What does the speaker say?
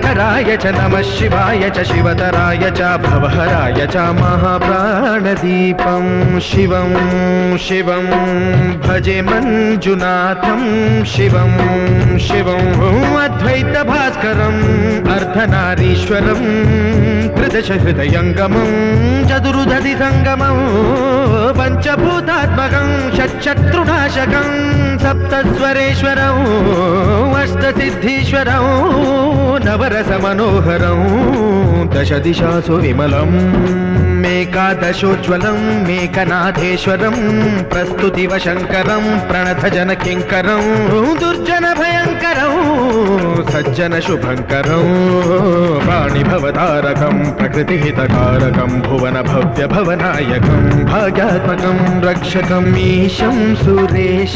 शङ्कराय च नमः शिवाय च शिवतराय च भवहराय च महाप्राणदीपं शिवं शिवं भजे मञ्जुनाथं शिवं शिवं अद्वैतभास्करम् अर्धनारीश्वरं त्रिदशहृदयङ्गमं चतुर्दधिसङ्गमं पञ्चभूतात्मकं षट्शत्रुनाशकं सप्तस्वरेश्वरं अष्टसिद्धीश्वरं नवरसमनोहरं दशदिशासु विमलं मेकादशोज्ज्वलं मेकनाथेश्वरं प्रस्तुतिव शङ्करं प्रणतजनकिङ्करं दुर्जनभयङ्करं सज्जनशुभङ्करं वाणिभवतारकं प्रकृतिहितकारकं भुवनभव्यभवनायकं भाग्यात्मकं रक्षकम् ईशं सुरेशं